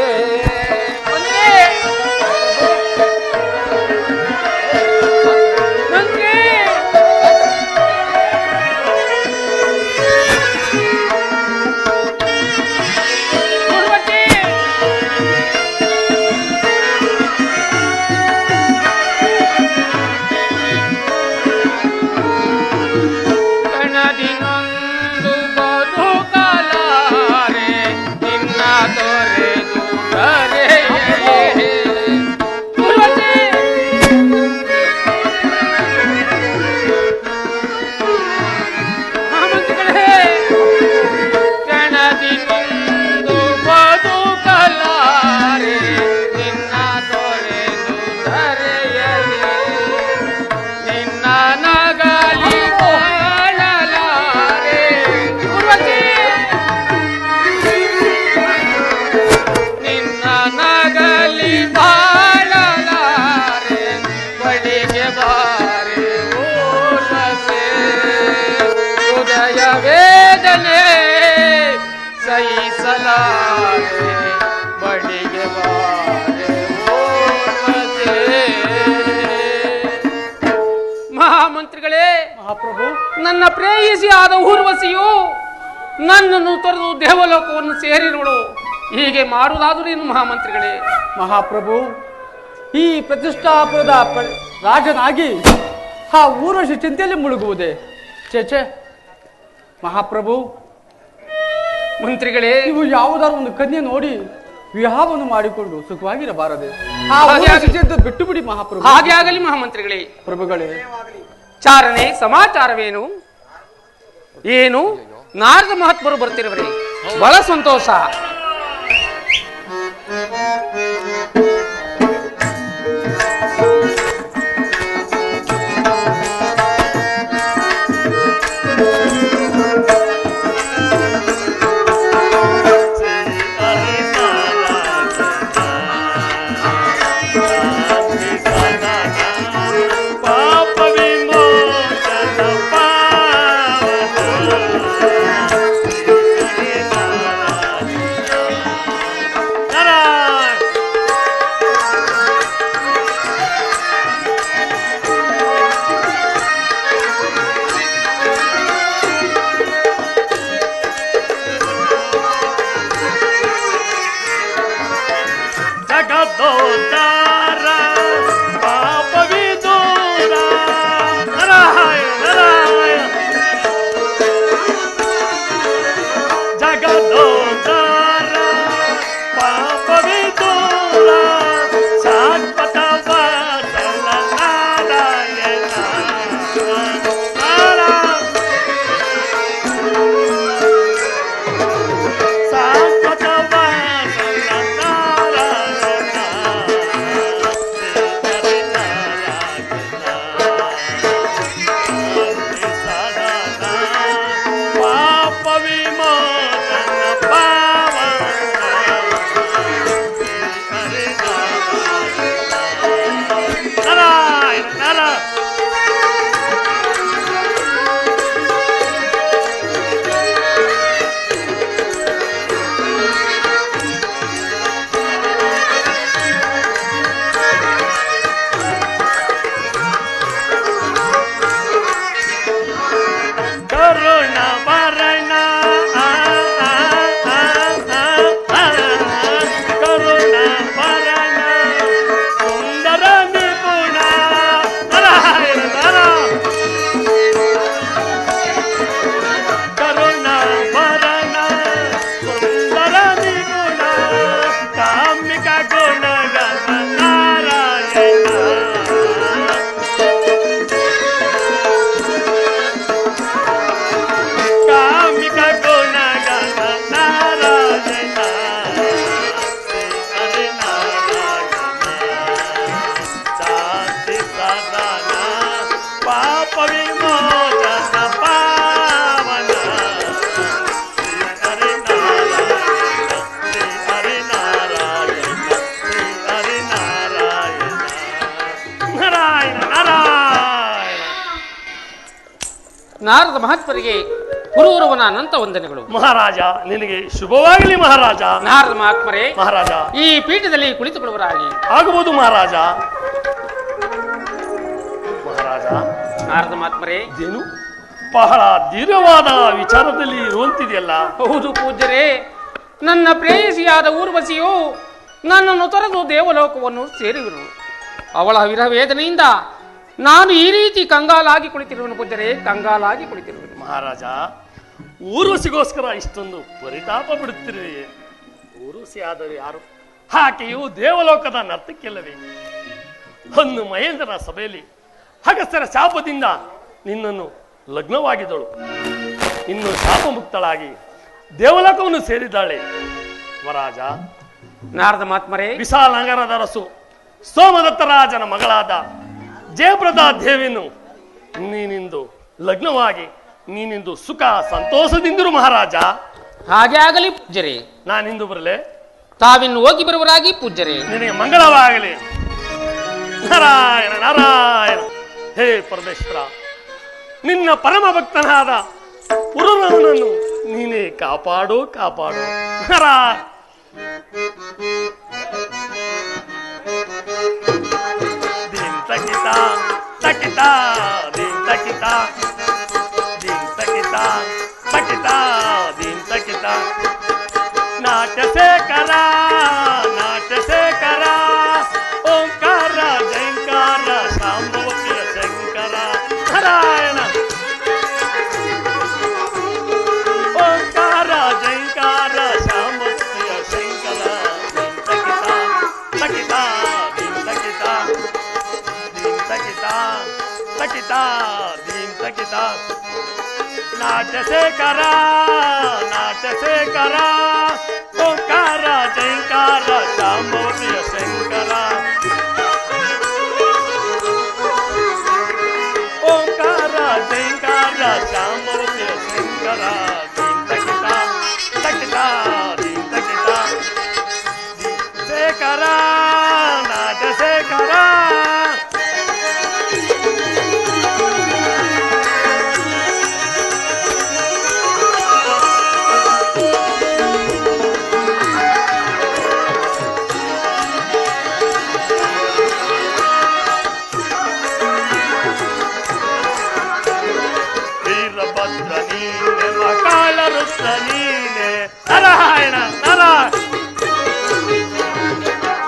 ಕಣದಿನೊಂದು ಬದುಕಲಾರೆ ನಿನ್ನ ತೊರೆದು ಕರೆಯಲೇ ಕಣದಿನೊಂದು ಬದುಕಲಾರೆ ನಿನ್ನ ತೊರೆದು ಕರೆಯಲೇ ನಿನ್ನ ನಗಲಿ ಬಾಳಲಾರೆ ಊರ್ವಶಿ ನಿನ್ನ ನಗಲಿ ಬಾಳಲಾರೆ ಬಳಿಗೆ ಬಾರೆ ಊರ್ವಶಿ ಹೃದಯ ವೇದನೆ ಸಹಿಸಲಾರೆ ಬಳಿಗೆ ಬಾರೆ ಊರ್ವಶಿ ಮಹಾಮಂತ್ರಿಗಳೇ, ಮಹಾಪ್ರಭು, ನನ್ನ ಪ್ರೇಯಸಿ ಆದ ಊರ್ವಶಿಯು ನನ್ನನ್ನು ತೊರೆದು ದೇವಲೋಕವನ್ನು ಸೇರಿ ನೋಡು. ಹೀಗೆ ಮಾಡುವುದಾದರೂ ಏನು ಮಹಾಮಂತ್ರಿಗಳೇ? ಮಹಾಪ್ರಭು, ಈ ಪ್ರತಿಷ್ಠಾಪುರದ ರಾಜನಾಗಿ ಆ ಊರ್ವಶಿ ಚಿಂತೆಯಲ್ಲಿ ಮುಳುಗುವುದೇ? ಚೇಚೆ ಮಹಾಪ್ರಭು, ಮಂತ್ರಿಗಳೇ, ನೀವು ಯಾವುದಾದ್ರು ಒಂದು ಕನ್ಯೆ ನೋಡಿ ವಿವಾಹವನ್ನು ಮಾಡಿಕೊಂಡು ಸುಖವಾಗಿರಬಾರದೆ? ಆ ಹಾಗೆ ಊರ್ವಶಿ ಆಗಲಿ. ಚಿಂತೆ ಬಿಟ್ಟು ಬಿಡಿ ಮಹಾಪ್ರಭು. ಹಾಗೆ ಆಗಲಿ ಮಹಾಮಂತ್ರಿಗಳೇ. ಪ್ರಭುಗಳೇ, ಚಾರಣೆ ಸಮಾಚಾರವೇನು? ಏನು ನಾರದ ಮಹಾತ್ಮರು ಬರ್ತಿರುವರೆ, ಬಹಳ ಸಂತೋಷ. ನಾರದ ಮಹಾತ್ಮರಿಗೆ ಪುರೂರವನ ಅನಂತ ವಂದನೆಗಳು. ಮಹಾರಾಜ ನಿನಗೆ ಶುಭವಾಗಲಿ ಮಹಾರಾಜ. ನಾರದ ಮಹಾತ್ಮರೇ ಮಹಾರಾಜ ಈ ಪೀಠದಲ್ಲಿ ಕುಳಿತುಕೊಳ್ಳುವರಾಗಿ. ಆಗಬಹುದು ಮಹಾರಾಜ. ಮಹಾರಾಜ ನಾರದ ಮಹಾತ್ಮರೇ ಏನು ಬಹಳ ದೀರ್ಘವಾದ ವಿಚಾರದಲ್ಲಿ ಇರುವಂತಿದೆಯಲ್ಲ. ಹೌದು ಪೂಜ್ಯರೇ, ನನ್ನ ಪ್ರೇಯಸಿಯಾದ ಊರ್ವಶಿಯು ನನ್ನನ್ನು ತೊರೆದು ದೇವಲೋಕವನ್ನು ಸೇರಿರುವನು. ಅವಳ ವಿರಹ ವೇದನೆಯಿಂದ ನಾನು ಈ ರೀತಿ ಕಂಗಾಲಾಗಿ ಕುಳಿತಿರುವನು ಪೂಜ್ಯರೇ, ಕಂಗಾಲಾಗಿ ಕುಳಿತಿರುವನು. ಮಹಾರಾಜ ಊರ್ವಶಿಗೋಸ್ಕರ ಇಷ್ಟೊಂದು ಪರಿತಾಪ ಬಿಡುತ್ತಿರುವೆ. ಊರ್ವಶಿ ಆದರೆ ಯಾರು? ಆಕೆಯು ದೇವಲೋಕದ ನರ್ತಕ್ಕೆಲ್ಲವೇ? ಒಂದು ಮಹೇಂದ್ರನ ಸಭೆಯಲ್ಲಿ ಅಗಸ್ತ್ಯರ ಶಾಪದಿಂದ ನಿನ್ನನ್ನು ಲಗ್ನವಾಗಿದ್ದಳು. ಇನ್ನು ಶಾಪ ಮುಕ್ತಳಾಗಿ ದೇವಲೋಕವನ್ನು ಸೇರಿದ್ದಾಳೆ. ಮಹಾರಾಜ ನಾರದ ಮಹಾತ್ಮರೇ ವಿಶಾಲ ನಗರದ ಅರಸು ಸೋಮದತ್ತ ರಾಜನ ಮಗಳಾದ ಜಯಪ್ರದಾ ದೇವಿಯನ್ನು ನೀನಿಂದು ಲಗ್ನವಾಗಿ ನೀನಿಂದು ಸುಖ ಸಂತೋಷದಿಂದಿರು ಮಹಾರಾಜ. ಹಾಗೆ ಆಗಲಿ ಪೂಜ್ಯರೇ. ನಾನಿಂದು ಬರಲೇ? ತಾವಿನ್ನು ಹೋಗಿ ಬರುವರಾಗಿ ಪೂಜ್ಯರೇ. ನಿನಗೆ ಮಂಗಳವಾಗಲಿ. ನಾರಾಯಣ ನಾರಾಯಣ. ಹೇ ಪರಮೇಶ್ವರ, ನಿನ್ನ ಪರಮ ಭಕ್ತನಾದ ಪುರೂರವನನ್ನು ನೀನೇ ಕಾಪಾಡು ಕಾಪಾಡು. ನಾರಾಯಣ ದೀನ್ ತಕಿತ ತಕಿತ ದೀನ್ ತಕಿತ ದೀನ್ ತಕಿತ ತಕಿತ ದೀನ್ ತಕಿತ. ನಾಟ್ಯ ಶೇಖರ ನಾಟ್ಯ ಶೇಖರ ಓಂಕಾರ ಜಯಂಕಾರ ಶಾಂಭವತಿಯ ಶಂಕರ. ನಾರಾಯಣ ಓಂಕಾರ ಜಯಂಕಾರ ಶಾಂಭವತಿಯ ಶಂಕರ. ತಕಿತ ದೀನ್ ತಕಿತ ದೀನ್ ತಕಿತ ತಕಿತ ದೀನ್ ತಕಿತ. ನಾಟ್ಯ ಶೇಖರ ನಾಟ್ಯ ಶೇಖರ ಓಂಕಾರ ಜಯಂಕಾರ ಶಾಂಭವತಿಯ ಶಂಕರ. ಓಂಕಾರ ಜಯಂಕಾರ ಶಾಂಭವತಿಯ ಶಂಕರ. ದೀನ್ ತಕಿತ ತಕಿತ ದೀನ್ ತಕಿತ ದೀನ್ ಶೇಖರ ನಾಟ್ಯ ಶೇಖರ. ವೀರಭದ್ರ ನೀನೆ ಮಕಾಳ ರುದ್ರ ನೀನೆ. ನಾರಾಯಣ ನಾರಾಯಣ.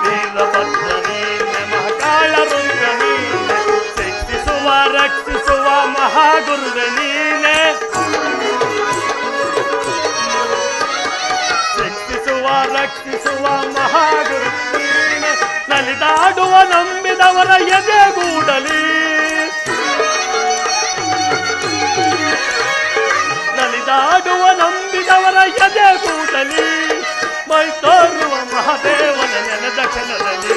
ವೀರಭದ್ರ ನೀನೆ ಮಹಾಕಾಳ ರುದ್ರ ನೀನೆ. ಶಿಕ್ಷಿಸುವ ರಕ್ಷಿಸುವ ಮಹಾಗುರುವೆ ನೀನೆ. ಶಿಕ್ಷಿಸುವ ರಕ್ಷಿಸುವ ಮಹಾಗುರು ನೀನೆ. ನಲಿದಾಡುವ ನಂಬಿದವರ ಎದೆಗೂಡಲಿ. ನಲಿದಾಡುವ ನಂಬಿದವರ ಎದೆಗೂಡಲಿ. ಮೈ ತೋರುವ ಮಹಾದೇವನ ನೆನೆದ ಕ್ಷಣದಲ್ಲಿ.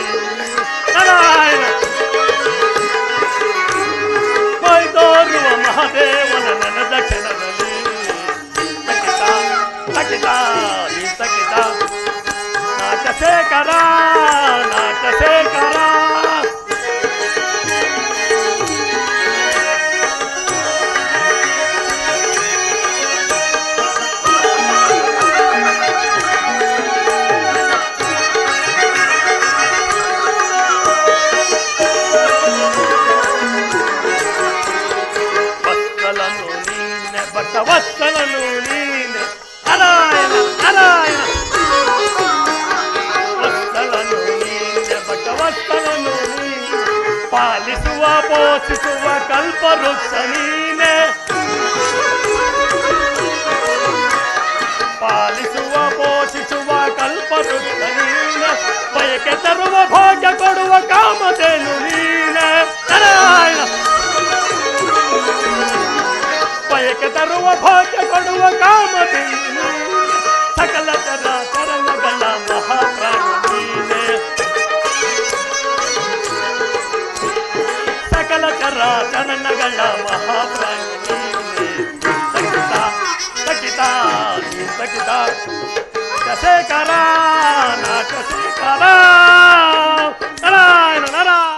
ನಾರಾಯಣ ಮೈ ತೋರುವ ಮಹಾದೇವನ ನೆನೆದ ಕ್ಷಣದಲ್ಲಿ. ತಕಿತ ತಕಿತ ನೀ ತಕಿತ. ನಾಟ್ಯ ಶೇಖರ ನಾಟ್ಯ ಶೇಖರ. ವತ್ಸಲನು ನೀನೆ ಬಟ್ಟ ವತ್ಸಲನು ನೀನೆ. ನಾರಾಯಣ ನಾರಾಯಣ. ವತ್ಸಲನು ನೀನೆ ಬಟ್ಟ ವತ್ಸಲನು ನೀನೆ. ಪಾಲಿಸುವ ಪೋಷಿಸುವ ಕಲ್ಪವೃಕ್ಷ ನೀನೆ. ಪಾಲಿಸುವ ಪೋಷಿಸುವ ಕಲ್ಪವೃಕ್ಷ ನೀನೆ. ಬಯಕೆ ತರುವ ಭಾಗ್ಯ ಕೊಡುವ ಕಾಮಧೇನು ನೀನೆ. ನಾರಾಯಣ ಬಯಕೆ ತರುವ ಭಾಗ್ಯ ಕೊಡುವ ಕಾಮಧೇನು. ಸಕಲ ಚರಣಗಳ ಮಹಾಪ್ರಾಣ ನೀನೆ. ಸಕಲ ಚರಣಗಳ ಮಹಾಪ್ರಾಣ ನೀನೆ. ತಕಿತ ತಕಿತ ತಕಿತ. ಶೇಖರ ನಾಟ್ಯ ಶೇಖರ. ನಾರಾಯಣ ನಾರಾಯಣ.